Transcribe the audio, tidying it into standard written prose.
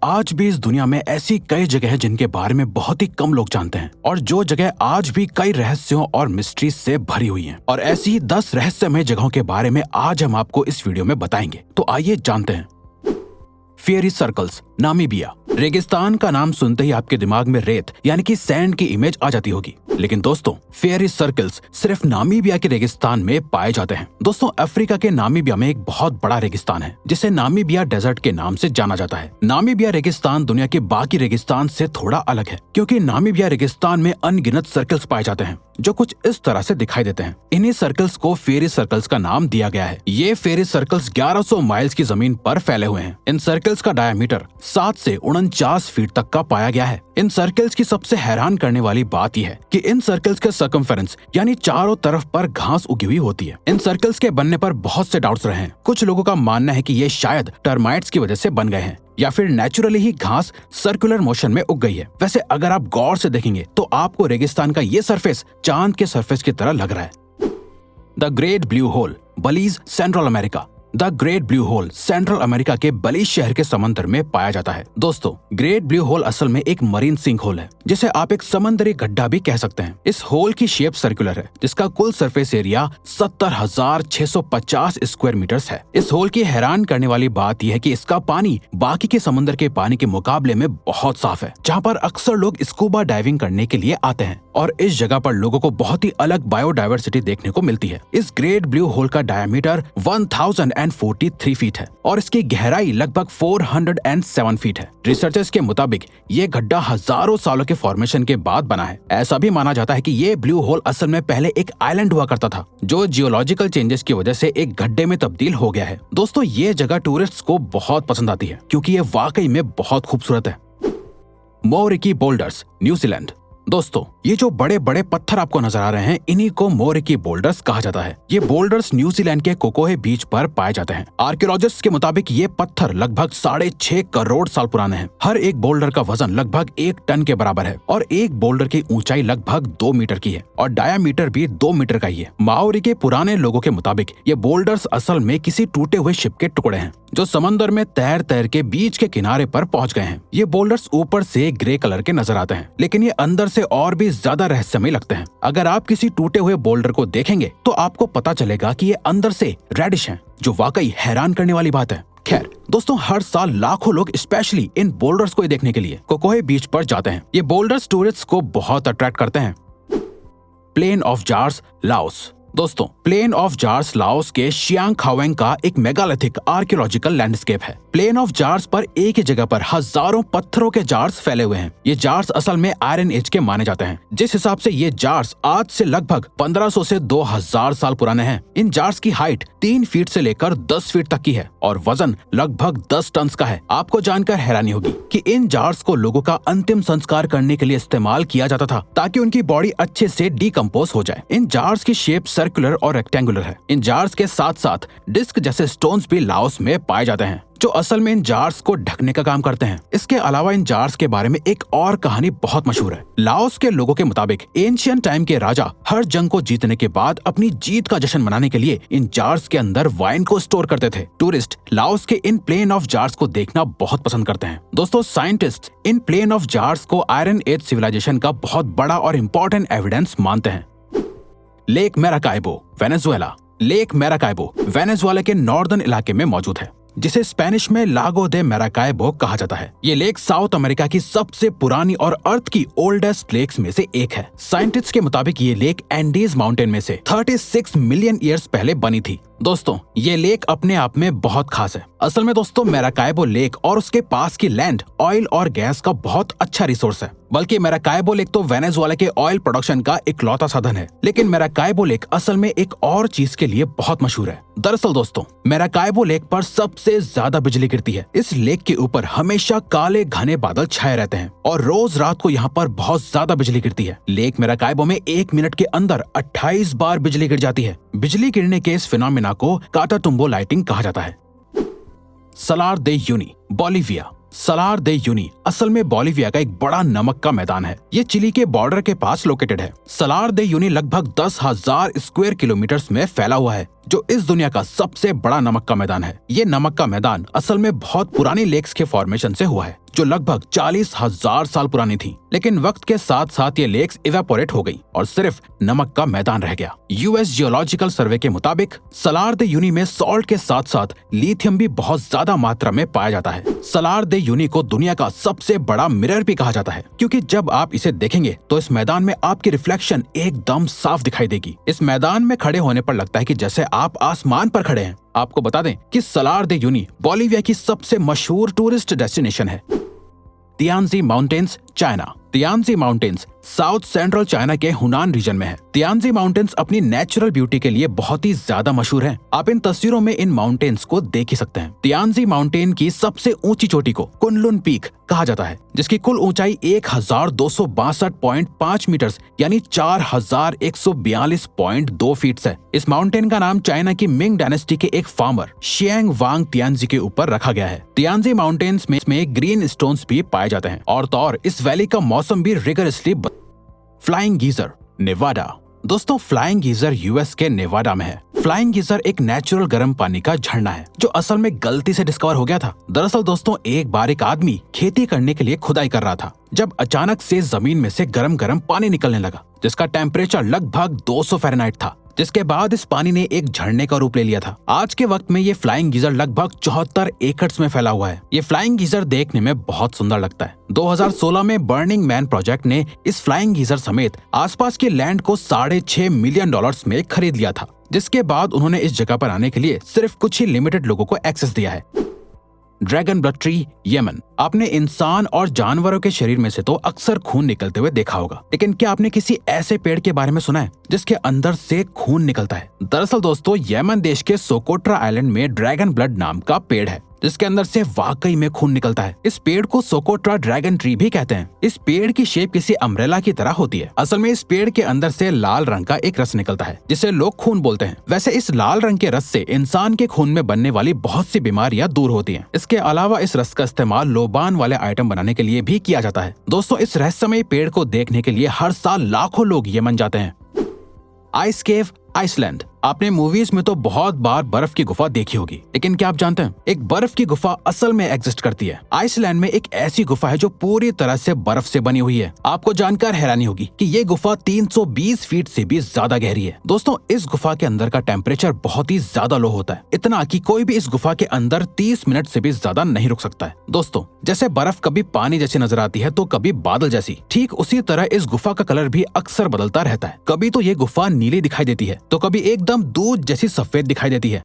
आज भी इस दुनिया में ऐसी कई जगह हैं जिनके बारे में बहुत ही कम लोग जानते हैं और जो जगह आज भी कई रहस्यों और मिस्ट्री से भरी हुई हैं। और ऐसी ही 10 रहस्यमय जगहों के बारे में आज हम आपको इस वीडियो में बताएंगे। तो आइए जानते हैं। Fairy circles, Namibia. रेगिस्तान का नाम सुनते ही आपके दिमाग में रेत यानी कि सैंड की इमेज आ जाती होगी, लेकिन दोस्तों फेयरी सर्कल्स सिर्फ नामीबिया के रेगिस्तान में पाए जाते हैं। दोस्तों अफ्रीका के नामीबिया में एक बहुत बड़ा रेगिस्तान है जिसे नामीबिया डेजर्ट के नाम से जाना जाता है। नामीबिया रेगिस्तान दुनिया के बाकी रेगिस्तान से थोड़ा अलग है क्योंकि नामीबिया रेगिस्तान में अनगिनत सर्कल्स पाए जाते हैं जो कुछ इस तरह से दिखाई देते हैं। इन्हीं सर्कल्स को फेयरी सर्कल्स का नाम दिया गया है। ये फेयरी सर्कल्स 1100 माइल्स की जमीन पर फैले हुए हैं। इन सर्कल्स का डायमीटर 7 से 49 फीट तक का पाया गया है। इन सर्कल्स की सबसे हैरान करने वाली बात यह है कि इन सर्कल्स के सर्कमफेरेंस यानी चारों तरफ पर घास उगी हुई होती है। इन सर्कल्स के बनने पर बहुत से डाउट्स रहे हैं। कुछ लोगों का मानना है कि ये शायद टर्माइट्स की वजह से बन गए हैं या फिर नेचुरली ही घास सर्कुलर मोशन में उग गई है। वैसे अगर आप गौर से देखेंगे तो आपको रेगिस्तान का ये सरफेस चांद के सरफेस की तरह लग रहा है। The great blue hole, Belize, central America. The great blue hole central America के बलीज शहर के समंदर में पाया जाता है। दोस्तों ग्रेट ब्लू होल असल में एक मरीन सिंक होल है जिसे आप एक समंदरी गड्ढा भी कह सकते हैं। इस होल की शेप सर्कुलर है जिसका कुल सरफेस एरिया 70,650 स्क्वायर मीटर्स है। इस होल की हैरान करने वाली बात यह है कि इसका पानी बाकी के समुद्र के पानी के मुकाबले में बहुत साफ है, जहाँ पर अक्सर लोग स्कूबा डाइविंग करने के लिए आते हैं और इस जगह पर लोगों को बहुत ही अलग बायोडाइवर्सिटी देखने को मिलती है। इस ग्रेट ब्लू होल का डायमीटर 1043 फीट है और इसकी गहराई लगभग 407 फीट है। रिसर्चर्स के मुताबिक ये गड्ढा हजारों सालों के फॉर्मेशन के बाद बना है। ऐसा भी माना जाता है कि ये ब्लू होल असल में पहले एक आइलैंड हुआ करता था जो जियोलॉजिकल चेंजेस की वजह से एक गड्ढे में तब्दील हो गया है। दोस्तों ये जगह टूरिस्ट्स को बहुत पसंद आती है क्योंकि ये वाकई में बहुत खूबसूरत है। मोरिकी बोल्डर्स, न्यूजीलैंड। दोस्तों ये जो बड़े बड़े पत्थर आपको नजर आ रहे हैं इन्हीं को मोरिकी बोल्डर्स कहा जाता है। ये बोल्डर्स न्यूजीलैंड के कोकोहे बीच पर पाए जाते हैं। आर्कियोलॉजिस्ट्स के मुताबिक ये पत्थर लगभग 6.5 करोड़ साल पुराने हैं। हर एक बोल्डर का वजन लगभग 1 टन के बराबर है और एक बोल्डर की ऊंचाई लगभग 2 मीटर की है और डायामीटर भी 2 मीटर का ही है। माओरी के पुराने लोगों के मुताबिक ये बोल्डर्स असल में किसी टूटे हुए शिप के टुकड़े हैं जो समंदर में तैर तैर के बीच के किनारे पर पहुंच गए हैं। ये बोल्डर्स ऊपर से ग्रे कलर के नजर आते हैं लेकिन ये अंदर से और भी ज्यादा रहस्यमय लगते हैं। अगर आप किसी टूटे हुए बोल्डर को देखेंगे तो आपको पता चलेगा कि ये अंदर से रेडिश हैं, जो वाकई हैरान करने वाली बात है। खैर दोस्तों हर साल लाखों लोग स्पेशली इन बोल्डर्स को देखने के लिए कोकोहे बीच पर जाते हैं। ये बोल्डर्स टूरिस्ट को बहुत अट्रैक्ट करते हैं। Plain of Jars, Laos. दोस्तों प्लेन ऑफ जार्स लाओस के शियांग खावेंग का एक मेगालिथिक आर्कियोलॉजिकल लैंडस्केप है। प्लेन ऑफ जार्स पर एक ही जगह पर हजारों पत्थरों के जार्स फैले हुए हैं। ये जार्स असल में आयरन एज के माने जाते हैं, जिस हिसाब से ये जार्स आज से लगभग 1500 से 2000 साल पुराने हैं। इन जार्स की हाइट 3 फीट से लेकर 10 फीट तक की है और वजन लगभग 10 टन का है। आपको जानकर हैरानी होगी कि इन जार्स को लोगों का अंतिम संस्कार करने के लिए इस्तेमाल किया जाता था ताकि उनकी बॉडी अच्छे से डिकम्पोज हो जाए। इन जार्स की शेप सर्कुलर और रेक्टेंगुलर है। इन जार्स के साथ साथ डिस्क जैसे स्टोन्स भी लाओस में पाए जाते हैं जो असल में इन जार्स को ढकने का काम करते हैं। इसके अलावा इन जार्स के बारे में एक और कहानी बहुत मशहूर है। लाओस के लोगों के मुताबिक एंशियंट टाइम के राजा हर जंग को जीतने के बाद अपनी जीत का जश्न मनाने के लिए इन जार्स के अंदर वाइन को स्टोर करते थे। टूरिस्ट लाओस के इन प्लेन ऑफ जार्स को देखना बहुत पसंद करते हैं। दोस्तों साइंटिस्ट इन प्लेन ऑफ जार्स को आयरन एज सिविलाइजेशन का बहुत बड़ा और इम्पोर्टेंट एविडेंस मानते हैं। Lake Maracaibo, Venezuela. Lake Maracaibo Venezuela के नॉर्दर्न इलाके में मौजूद है जिसे स्पेनिश में लागो दे मैराकाइबो कहा जाता है। ये लेक साउथ अमेरिका की सबसे पुरानी और अर्थ की ओल्डेस्ट लेक्स में से एक है। साइंटिस्ट के मुताबिक ये लेक एंडीज माउंटेन में से 36 मिलियन ईयर्स पहले बनी थी। दोस्तों ये लेक अपने आप में बहुत खास है। असल में दोस्तों मैराकाइबो लेक और उसके पास की लैंड ऑयल और गैस का बहुत अच्छा रिसोर्स है। बल्कि मैराकाइबो लेक तो वेनेजुएला के ऑयल प्रोडक्शन का इकलौता साधन है, लेकिन मैराकाइबो लेक असल में एक और चीज के लिए बहुत मशहूर है। दरअसल दोस्तों मैराकाइबो लेक पर सबसे ज्यादा बिजली गिरती है। इस लेक के ऊपर हमेशा काले घने बादल छाए रहते हैं और रोज रात को यहाँ पर बहुत ज्यादा बिजली गिरती है। लेक मैराकाइबो में 1 मिनट के अंदर 28 बार बिजली गिर जाती है। बिजली गिरने के इस फिनोमिना को काटाटुम्बो लाइटिंग कहा जाता है। सलार दे यूनी, बोलिविया। सलार दे यूनी असल में बोलिविया का एक बड़ा नमक का मैदान है। ये चिली के बॉर्डर के पास लोकेटेड है। सलार दे यूनी लगभग 10,000 स्क्वायर किलोमीटर्स में फैला हुआ है। जो इस दुनिया का सबसे बड़ा नमक का मैदान है। ये नमक का मैदान असल में बहुत पुरानी लेक्स के फॉर्मेशन से हुआ है, जो लगभग 40,000 साल पुरानी थी। लेकिन वक्त के साथ साथ ये लेक्स इवेपोरेट हो गई और सिर्फ नमक का मैदान रह गया। यूएस जियोलॉजिकल सर्वे के मुताबिक सलार दे यूनी में सॉल्ट के साथ साथ लिथियम भी बहुत ज्यादा मात्रा में पाया जाता है। सलार दे यूनी को दुनिया का सबसे बड़ा मिरर भी कहा जाता है, क्योंकि जब आप इसे देखेंगे तो इस मैदान में आपकी रिफ्लेक्शन एकदम साफ दिखाई देगी। इस मैदान में खड़े होने पर लगता है कि जैसे आप आसमान पर खड़े हैं। आपको बता दें कि सलार दे यूनी बोलिविया की सबसे मशहूर टूरिस्ट डेस्टिनेशन है। Tianzi mountains, China. Tianzi mountains south central China के हुनान रीजन में है। तियानजी माउंटेन्स अपनी नेचुरल ब्यूटी के लिए बहुत ही ज्यादा मशहूर हैं। आप इन तस्वीरों में इन माउंटेन्स को देख ही सकते हैं। तियानजी माउंटेन की सबसे ऊंची चोटी को कुनलुन पीक कहा जाता है, जिसकी कुल ऊंचाई 1262.5 मीटर यानी 4142.2 फीट है। इस माउंटेन का नाम चाइना की मिंग डायनेस्टी के एक फार्मर शियांग वांग तियानजी के ऊपर रखा गया है। तियानजी माउंटेन्स में ग्रीन स्टोन्स भी पाए जाते हैं और तो और इस वैली का मौसम भी रिगरसली। Flying geyser, Nevada. दोस्तों, फ्लाइंग गीजर यूएस के नेवाडा में है। फ्लाइंग गीजर एक नेचुरल गर्म पानी का झरना है जो असल में गलती से डिस्कवर हो गया था। दरअसल दोस्तों, एक बार एक आदमी खेती करने के लिए खुदाई कर रहा था, जब अचानक से जमीन में से गरम गरम पानी निकलने लगा, जिसका टेम्परेचर लगभग 200 फ़ारेनहाइट था। जिसके बाद इस पानी ने एक झरने का रूप ले लिया था। आज के वक्त में ये फ्लाइंग गीजर लगभग 74 एकड़ में फैला हुआ है। ये फ्लाइंग गीजर देखने में बहुत सुंदर लगता है। 2016 में बर्निंग मैन प्रोजेक्ट ने इस फ्लाइंग गीजर समेत आसपास की लैंड को $6.5 मिलियन में खरीद लिया था, जिसके बाद उन्होंने इस जगह पर आने के लिए सिर्फ कुछ ही लिमिटेड लोगों को एक्सेस दिया है। Dragon blood tree, Yemen. आपने इंसान और जानवरों के शरीर में से तो अक्सर खून निकलते हुए देखा होगा, लेकिन क्या आपने किसी ऐसे पेड़ के बारे में सुना है जिसके अंदर से खून निकलता है? दरअसल दोस्तों, यमन देश के सोकोट्रा आइलैंड में ड्रैगन ब्लड नाम का पेड़ है, जिसके अंदर से वाकई में खून निकलता है। इस पेड़ को सोकोट्रा ड्रैगन ट्री भी कहते हैं। इस पेड़ की शेप किसी अम्ब्रेला की तरह होती है। असल में इस पेड़ के अंदर से लाल रंग का एक रस निकलता है, जिसे लोग खून बोलते हैं। वैसे इस लाल रंग के रस से इंसान के खून में बनने वाली बहुत सी बीमारियां दूर होती हैं। इसके अलावा इस रस का इस्तेमाल लोबान वाले आइटम बनाने के लिए भी किया जाता है। दोस्तों, इस रहस्यमय पेड़ को देखने के लिए हर साल लाखों लोग यमन जाते हैं। आइस केव, आइसलैंड। आपने मूवीज में तो बहुत बार बर्फ की गुफा देखी होगी, लेकिन क्या आप जानते हैं एक बर्फ की गुफा असल में एग्जिस्ट करती है। आइसलैंड में एक ऐसी गुफा है जो पूरी तरह से बर्फ से बनी हुई है। आपको जानकर हैरानी होगी कि ये गुफा 320 फीट से भी ज्यादा गहरी है। दोस्तों, इस गुफा के अंदर का टेम्परेचर बहुत ही ज्यादा लो होता है, इतना कि कोई भी इस गुफा के अंदर 30 मिनट से भी ज्यादा नहीं रुक सकता है। दोस्तों, जैसे बर्फ कभी पानी जैसी नजर आती है तो कभी बादल जैसी, ठीक उसी तरह इस गुफा का कलर भी अक्सर बदलता रहता है। कभी तो ये गुफा नीली दिखाई देती है तो कभी एकदम दूध जैसी सफेद दिखाई देती है।